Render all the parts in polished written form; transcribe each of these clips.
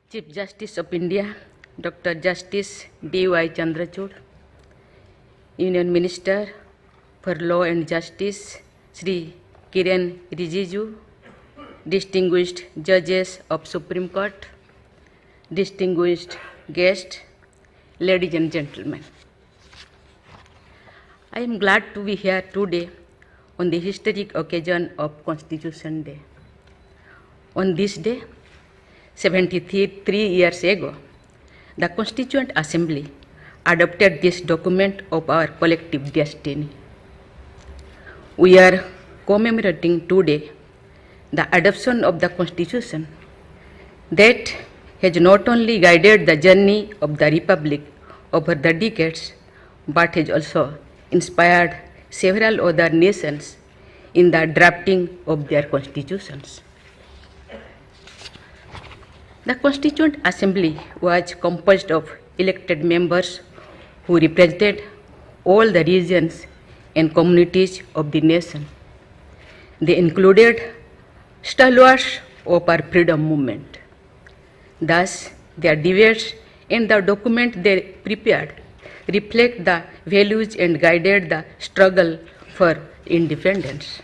Chief Justice of India, Dr. Justice D.Y. Chandrachud, Union Minister for Law and Justice, Sri Kiren Rijiju, distinguished judges of Supreme Court, distinguished guests, ladies and gentlemen. I am glad to be here today on the historic occasion of Constitution Day. On this day, 73 years ago, the Constituent Assembly adopted this document of our collective destiny. We are commemorating today the adoption of the Constitution that has not only guided the journey of the Republic over the decades, but has also inspired several other nations in the drafting of their constitutions. The Constituent Assembly was composed of elected members who represented all the regions and communities of the nation. They included stalwarts of our freedom movement. Thus, their debates and the document they prepared reflect the values and guided the struggle for independence.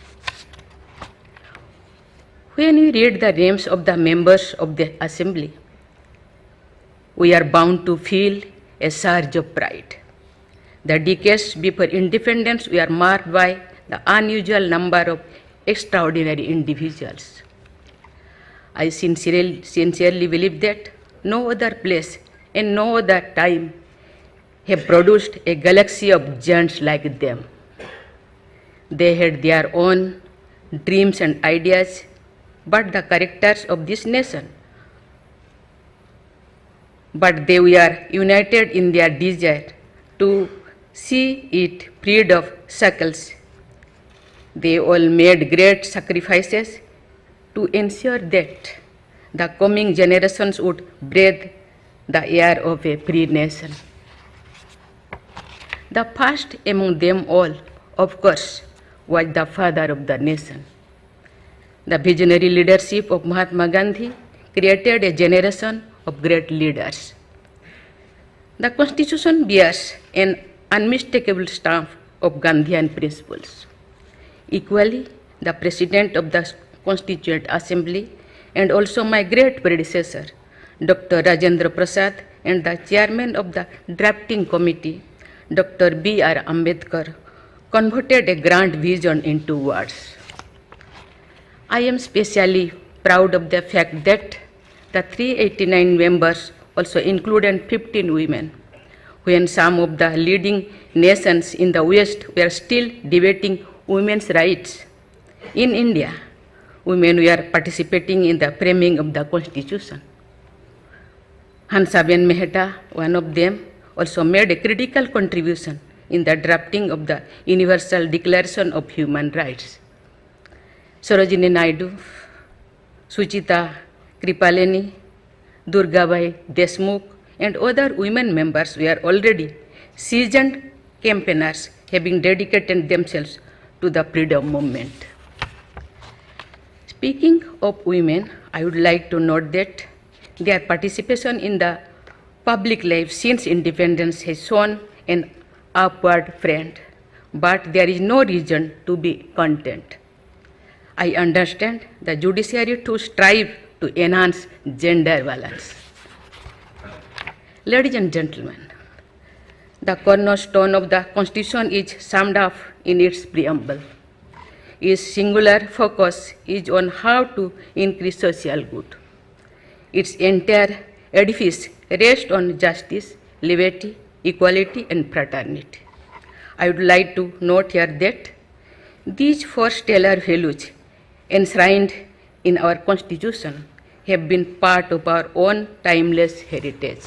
When we read the names of the members of the Assembly, we are bound to feel a surge of pride. The decades before independence were marked by the unusual number of extraordinary individuals. I sincerely believe that no other place and no other time have produced a galaxy of giants like them. They had their own dreams and ideas, but the characters of this nation. But they were united in their desire to see it freed of shackles. They all made great sacrifices to ensure that the coming generations would breathe the air of a free nation. The first among them all, of course, was the father of the nation. The visionary leadership of Mahatma Gandhi created a generation of great leaders. The Constitution bears an unmistakable stamp of Gandhian principles. Equally, the President of the Constituent Assembly and also my great predecessor, Dr. Rajendra Prasad, and the Chairman of the Drafting Committee, Dr. B.R. Ambedkar, converted a grand vision into words. I am especially proud of the fact that the 389 members also included 15 women, when some of the leading nations in the West were still debating women's rights. In India, women were participating in the framing of the Constitution. Hansaben Mehta, one of them, also made a critical contribution in the drafting of the Universal Declaration of Human Rights. Sarojini Naidu, Suchita Kripaleni, Durgabai Deshmukh, and other women members were already seasoned campaigners, having dedicated themselves to the freedom movement. Speaking of women, I would like to note that their participation in the public life since independence has shown an upward trend, but there is no reason to be content. I understand the judiciary to strive to enhance gender balance. Ladies and gentlemen, the cornerstone of the Constitution is summed up in its preamble. Its singular focus is on how to increase social good. Its entire edifice rests on justice, liberty, equality, and fraternity. I would like to note here that these four stellar values enshrined in our Constitution have been part of our own timeless heritage.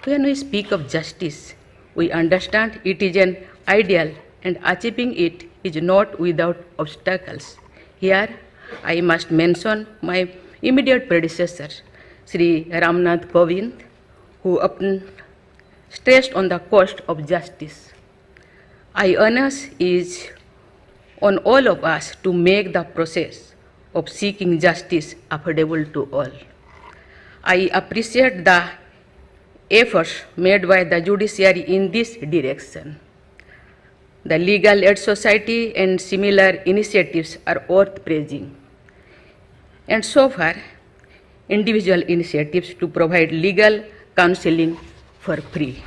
When we speak of justice, we understand it is an ideal and achieving it is not without obstacles. Here, I must mention my immediate predecessor, Sri Ramnath Kovind, who often stressed on the cost of justice. Onus is on all of us to make the process of seeking justice affordable to all. I appreciate the efforts made by the judiciary in this direction. The Legal Aid Society and similar initiatives are worth praising. And so far, individual initiatives to provide legal counseling for free.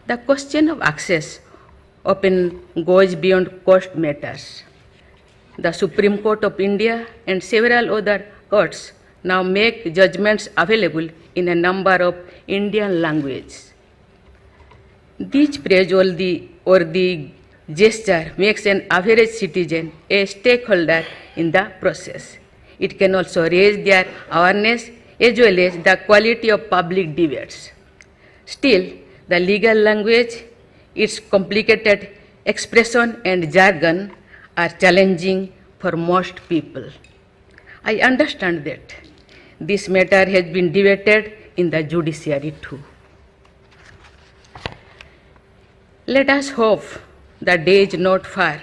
The question of access often goes beyond cost matters. The Supreme Court of India and several other courts now make judgments available in a number of Indian languages. This praiseworthy gesture makes an average citizen a stakeholder in the process. It can also raise their awareness as well as the quality of public debates. Still, the legal language, its complicated expression and jargon are challenging for most people. I understand that this matter has been debated in the judiciary too. Let us hope the day is not far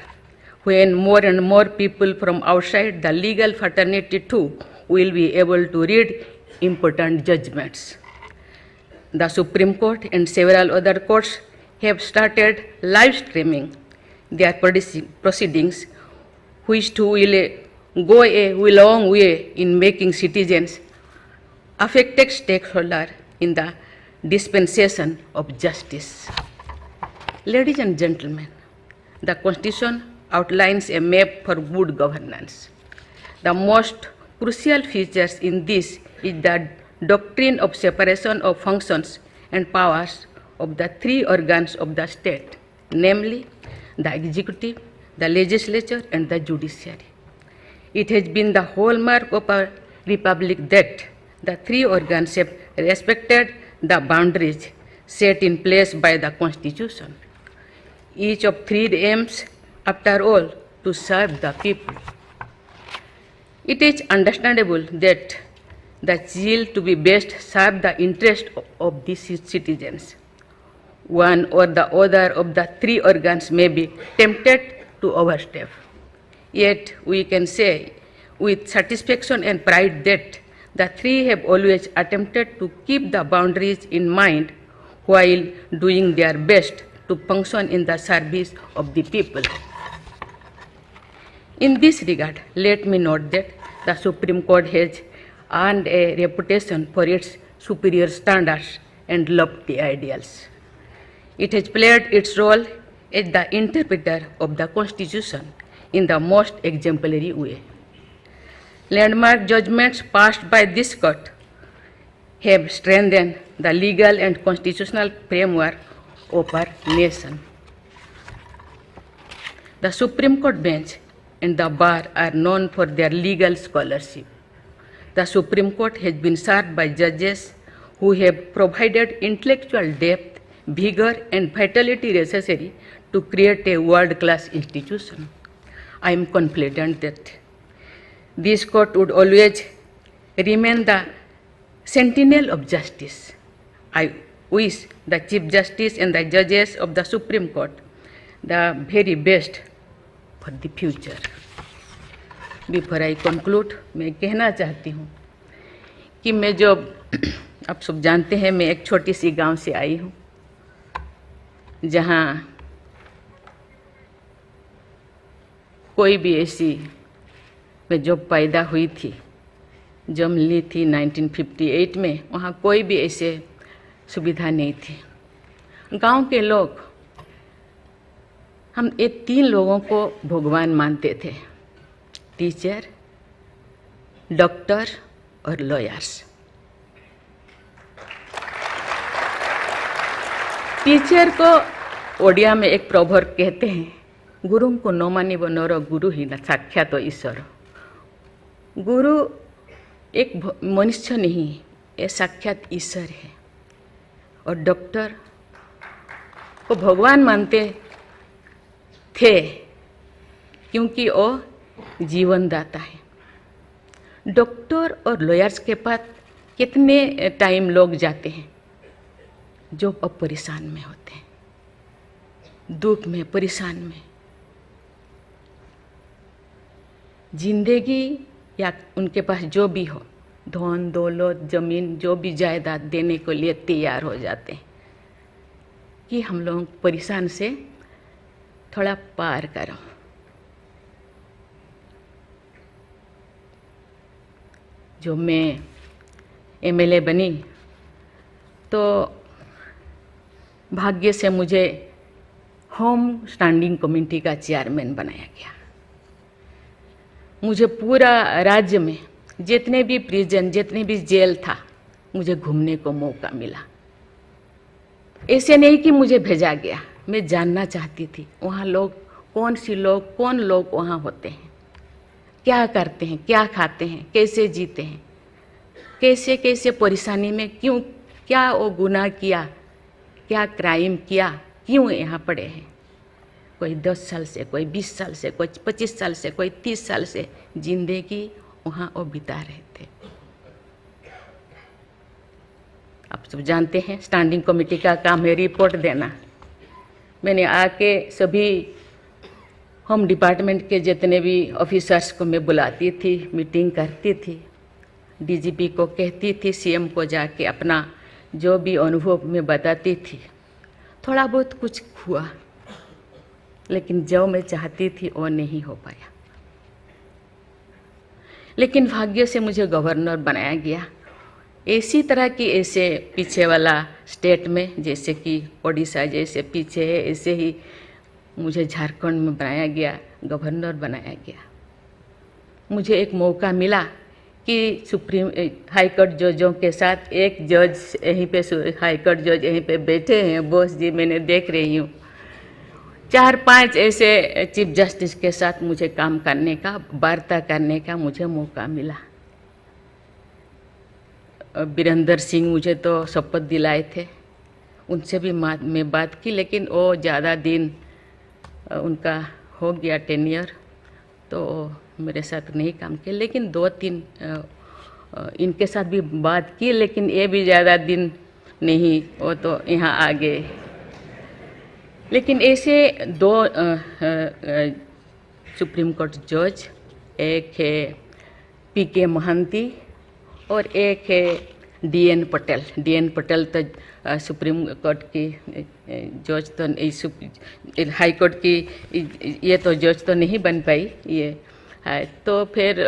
when more and more people from outside the legal fraternity too will be able to read important judgments. The Supreme Court and several other courts have started live streaming their proceedings, which too will go a long way in making citizens affected stakeholders in the dispensation of justice. Ladies and gentlemen, the Constitution outlines a map for good governance. The most crucial features in this is the doctrine of separation of functions and powers of the three organs of the state, namely the executive, the legislature, and the judiciary. It has been the hallmark of our republic that the three organs have respected the boundaries set in place by the Constitution. Each of three aims, after all, to serve the people. It is understandable that the zeal to be best serve the interest of these citizens. One or the other of the three organs may be tempted to overstep. Yet we can say with satisfaction and pride that the three have always attempted to keep the boundaries in mind while doing their best to function in the service of the people. In this regard, let me note that the Supreme Court has earned a reputation for its superior standards and lofty ideals. It has played its role as the interpreter of the Constitution in the most exemplary way. Landmark judgments passed by this court have strengthened the legal and constitutional framework of our nation. The Supreme Court bench and the bar are known for their legal scholarship. The Supreme Court has been served by judges who have provided intellectual depth, vigor, and vitality necessary to create a world-class institution. I am confident that this court would always remain the sentinel of justice. I wish the Chief Justice and the judges of the Supreme Court the very best for the future. Before I conclude, मैं कहना चाहती हूँ कि मैं जो आप सब जानते हैं मैं एक छोटी सी गांव से आई हूँ जहाँ कोई भी ऐसी मैं जब पैदा हुई थी जन्म ली थी 1958 में, वहाँ कोई भी ऐसे सुविधा नहीं थी। गांव के लोग हम ये तीन लोगों को भगवान मानते थे, टीचर, डॉक्टर और लॉयर्स। टीचर को ओडिया में एक प्रोवर्ब कहते हैं, गुरुं को नो मानिबो नरो गुरु ही न साक्षात ईश्वर। गुरु एक मनुष्य नहीं, ये साक्षात ईश्वर है। और डॉक्टर को भगवान मानते थे क्योंकि वो जीवनदाता है। डॉक्टर और लॉयर्स के पास कितने टाइम लोग जाते हैं जो अब परेशान में होते हैं, दुख में, परेशान में। जिंदगी या उनके पास जो भी हो, धन दौलत ज़मीन जो भी जायदाद देने के लिए तैयार हो जाते हैं कि हम लोग परेशान से थोड़ा पार करो। जो मैं एमएलए बनी तो भाग्य से मुझे होम स्टैंडिंग कमेटी का चेयरमैन बनाया गया। मुझे पूरा राज्य में जितने भी प्रिजन जितने भी जेल था मुझे घूमने को मौका मिला। ऐसे नहीं कि मुझे भेजा गया, मैं जानना चाहती थी वहाँ लोग कौन लोग वहाँ होते हैं, क्या करते हैं, क्या खाते हैं, कैसे जीते हैं, कैसे कैसे परेशानी में क्यों, क्या वो गुनाह किया, क्या क्राइम किया, क्यों यहाँ पड़े हैं। कोई 10 साल से, कोई 20 साल से, कोई 25 साल से, कोई 30 साल से जिंदगी वहाँ वो बिता रहे थे। आप सब जानते हैं स्टैंडिंग कमेटी का काम है रिपोर्ट देना। मैंने आके सभी होम डिपार्टमेंट के जितने भी ऑफिसर्स को मैं बुलाती थी, मीटिंग करती थी, डीजीपी को कहती थी, सीएम को जाके अपना जो भी अनुभव मैं बताती थी। थोड़ा बहुत कुछ हुआ, लेकिन जो मैं चाहती थी वो नहीं हो पाया। लेकिन भाग्य से मुझे गवर्नर बनाया गया। इसी तरह की ऐसे पीछे वाला स्टेट में, जैसे कि ओडिशा जैसे पीछे है, ऐसे ही मुझे झारखंड में बनाया गया, गवर्नर बनाया गया। मुझे एक मौका मिला कि सुप्रीम हाई कोर्ट जजों के साथ एक जज यहीं पे, हाई कोर्ट जज यहीं पे बैठे हैं, बोस जी मैंने देख रही हूँ, 4-5 ऐसे चीफ जस्टिस के साथ मुझे काम करने का, वार्ता करने का मुझे मौका मिला। वीरेंद्र सिंह मुझे तो शपथ दिलाए थे, उनसे भी मैं बात की, लेकिन वो ज़्यादा दिन उनका हो गया टेन्योर, तो मेरे साथ नहीं काम किया। लेकिन 2-3 इनके साथ भी बात की, लेकिन ये भी ज़्यादा दिन नहीं, वो तो यहाँ आ गए। लेकिन ऐसे 2 सुप्रीम कोर्ट जज, एक है पीके महंती और एक है डीएन पटेल। डीएन पटेल तो सुप्रीम कोर्ट की जज तो, हाई कोर्ट की ये तो जज तो नहीं बन पाई ये है, तो फिर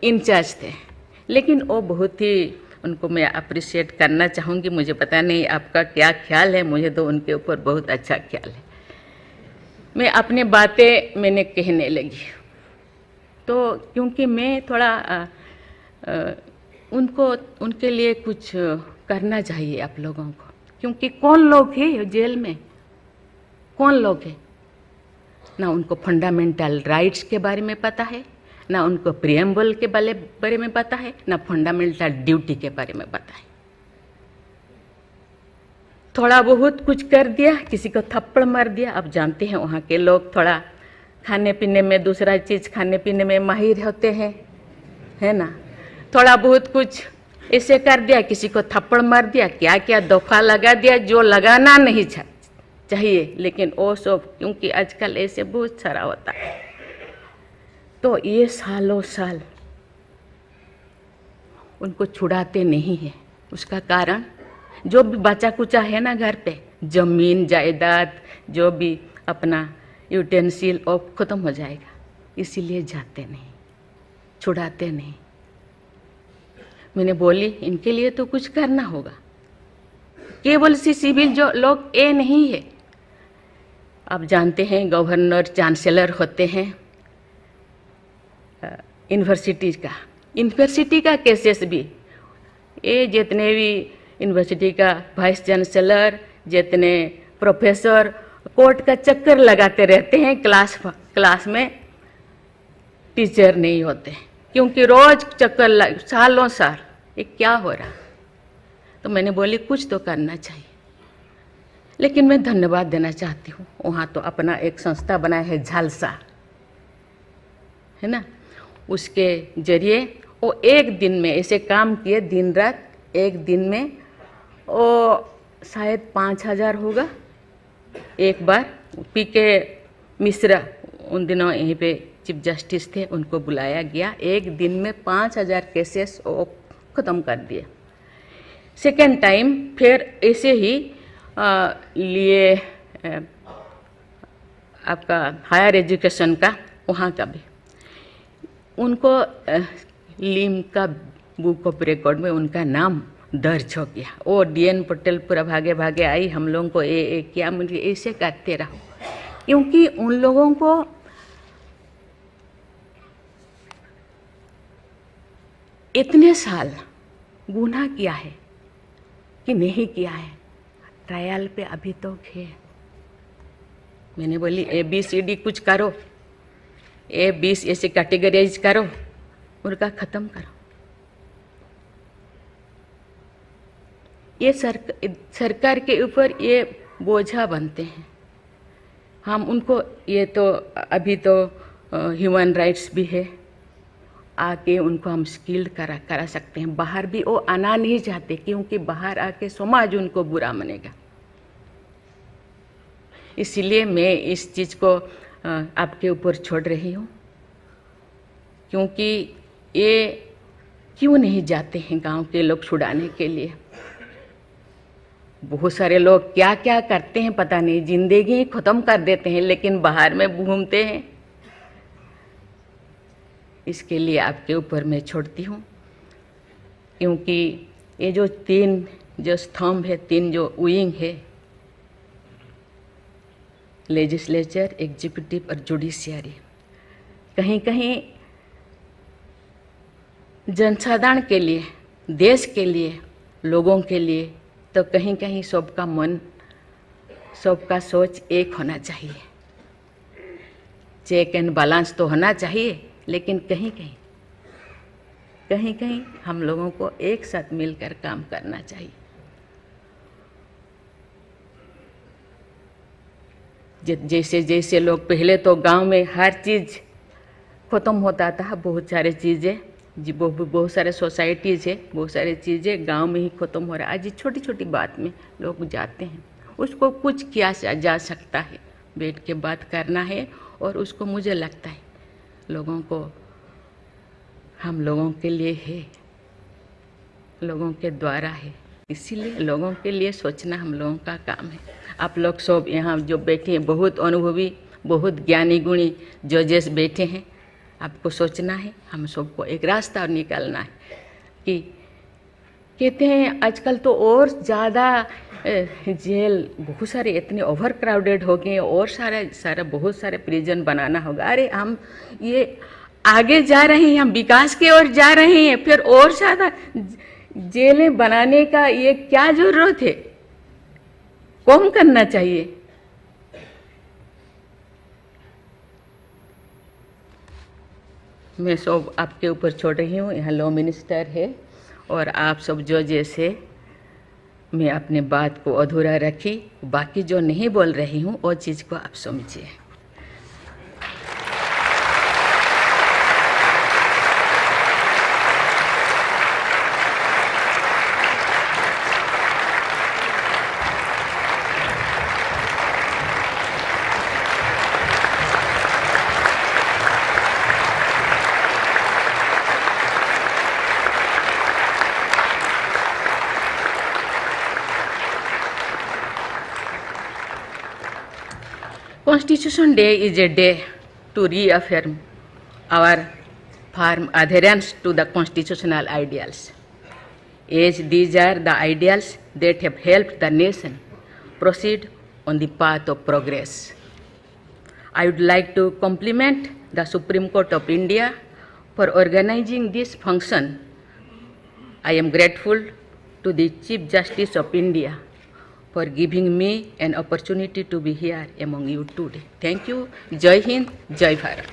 इंचार्ज थे। लेकिन वो बहुत ही, उनको मैं अप्रिशिएट करना चाहूँगी। मुझे पता नहीं आपका क्या ख्याल है, मुझे तो उनके ऊपर बहुत अच्छा ख्याल है। मैं अपने बातें मैंने कहने लगी, तो क्योंकि मैं थोड़ा उनके लिए कुछ करना चाहिए आप लोगों को, क्योंकि कौन लोग हैं जेल में, कौन लोग हैं, ना उनको फंडामेंटल राइट्स के बारे में पता है, ना उनको प्रिएम्बल के बारे में पता है, ना फंडामेंटल ड्यूटी के बारे में पता है। थोड़ा बहुत कुछ कर दिया, किसी को थप्पड़ मार दिया। आप जानते हैं वहाँ के लोग थोड़ा खाने पीने में, दूसरा चीज़ खाने पीने में माहिर होते हैं, है ना। थोड़ा बहुत कुछ ऐसे कर दिया, किसी को थप्पड़ मार दिया, क्या क्या दफा लगा दिया जो लगाना नहीं चाहिए, लेकिन वो सब, क्योंकि आजकल ऐसे बहुत सारा होता है, तो ये सालों साल उनको छुड़ाते नहीं है। उसका कारण जो भी बचा कुचा है ना घर पे, जमीन जायदाद जो भी अपना यूटेंसिल, वो खत्म हो जाएगा, इसीलिए जाते नहीं, छुड़ाते नहीं। मैंने बोली इनके लिए तो कुछ करना होगा। केवल सिविल जो लोग ये नहीं है, आप जानते हैं गवर्नर चांसलर होते हैं यूनिवर्सिटी का केसेस भी, ये जितने भी यूनिवर्सिटी का वाइस चांसलर, जितने प्रोफेसर कोर्ट का चक्कर लगाते रहते हैं, क्लास में टीचर नहीं होते, क्योंकि रोज चक्कर सालों साल, ये क्या हो रहा। तो मैंने बोली कुछ तो करना चाहिए। लेकिन मैं धन्यवाद देना चाहती हूँ, वहाँ तो अपना एक संस्था बनाया है झालसा, है ना, उसके जरिए वो एक दिन में ऐसे काम किए, दिन रात, एक दिन में वो शायद 5,000 होगा। एक बार पीके मिश्रा उन दिनों यहीं पे चीफ जस्टिस थे, उनको बुलाया गया, एक दिन में 5,000 केसेस वो ख़त्म कर दिया। सेकेंड टाइम फिर ऐसे ही लिए आपका हायर एजुकेशन का, वहाँ का भी उनको लिम का बुक ऑफ रिकॉर्ड में उनका नाम दर्ज हो गया। वो DN पटेल पूरा भागे भागे आई, हम लोगों को किया, मुझे ऐसे करते रहो, क्योंकि उन लोगों को इतने साल गुनाह किया है कि नहीं किया है, ट्रायल पे अभी तक है। मैंने बोली ABCD कुछ करो, A20 ऐसे कैटेगराइज करो, उनका ख़त्म करो। ये सरकार के ऊपर ये बोझा बनते हैं। हम उनको ये तो अभी तो ह्यूमन राइट्स भी है, आके उनको हम स्किल्ड करा सकते हैं। बाहर भी वो आना नहीं चाहते, क्योंकि बाहर आके समाज उनको बुरा मानेगा। इसलिए मैं इस चीज़ को आपके ऊपर छोड़ रही हूँ, क्योंकि ये क्यों नहीं जाते हैं गांव के लोग छुड़ाने के लिए। बहुत सारे लोग क्या क्या करते हैं पता नहीं, जिंदगी ख़त्म कर देते हैं, लेकिन बाहर में घूमते हैं। इसके लिए आपके ऊपर मैं छोड़ती हूँ, क्योंकि ये जो 3 जो स्तंभ है, 3 जो विंग है, लेजिस्लेचर, एग्जीक्यूटिव और जुडिशियरी, कहीं कहीं जनसाधारण के लिए, देश के लिए, लोगों के लिए, तो कहीं कहीं सबका मन, सबका सोच एक होना चाहिए। चेक एंड बैलेंस तो होना चाहिए, लेकिन कहीं कहीं हम लोगों को एक साथ मिलकर काम करना चाहिए। जैसे जैसे लोग पहले तो गांव में हर चीज़ ख़त्म होता था, बहुत सारे चीज़ें जी, बहुत सारे सोसाइटीज़ है, बहुत सारी चीज़ें गांव में ही ख़त्म हो रहा है। आज छोटी छोटी बात में लोग जाते हैं, उसको कुछ किया जा सकता है, बैठ के बात करना है। और उसको मुझे लगता है लोगों को, हम लोगों के लिए है, लोगों के द्वारा है, इसीलिए लोगों के लिए सोचना हम लोगों का काम है। आप लोग सब यहाँ जो बैठे हैं, बहुत अनुभवी, बहुत ज्ञानी गुणी जजेस बैठे हैं, आपको सोचना है, हम सबको एक रास्ता और निकालना है। कि कहते हैं आजकल तो और ज़्यादा जेल, बहुत सारे इतने ओवर क्राउडेड हो गए, और सारा बहुत सारे प्रिजन बनाना होगा। अरे हम ये आगे जा रहे हैं, हम विकास की ओर जा रहे हैं, फिर और ज़्यादा जेलें बनाने का ये क्या ज़रूरत है? कम करना चाहिए। मैं सब आपके ऊपर छोड़ रही हूँ। यहाँ लॉ मिनिस्टर है और आप सब जो जैसे, मैं अपने बात को अधूरा रखी, बाकी जो नहीं बोल रही हूँ वो चीज़ को आप समझिए। Constitution Day is a day to reaffirm our firm adherence to the constitutional ideals, as these are the ideals that have helped the nation proceed on the path of progress. I would like to compliment the Supreme Court of India for organizing this function. I am grateful to the Chief Justice of India for giving me an opportunity to be here among you today. Thank you. Jai Hind, Jai Bharat.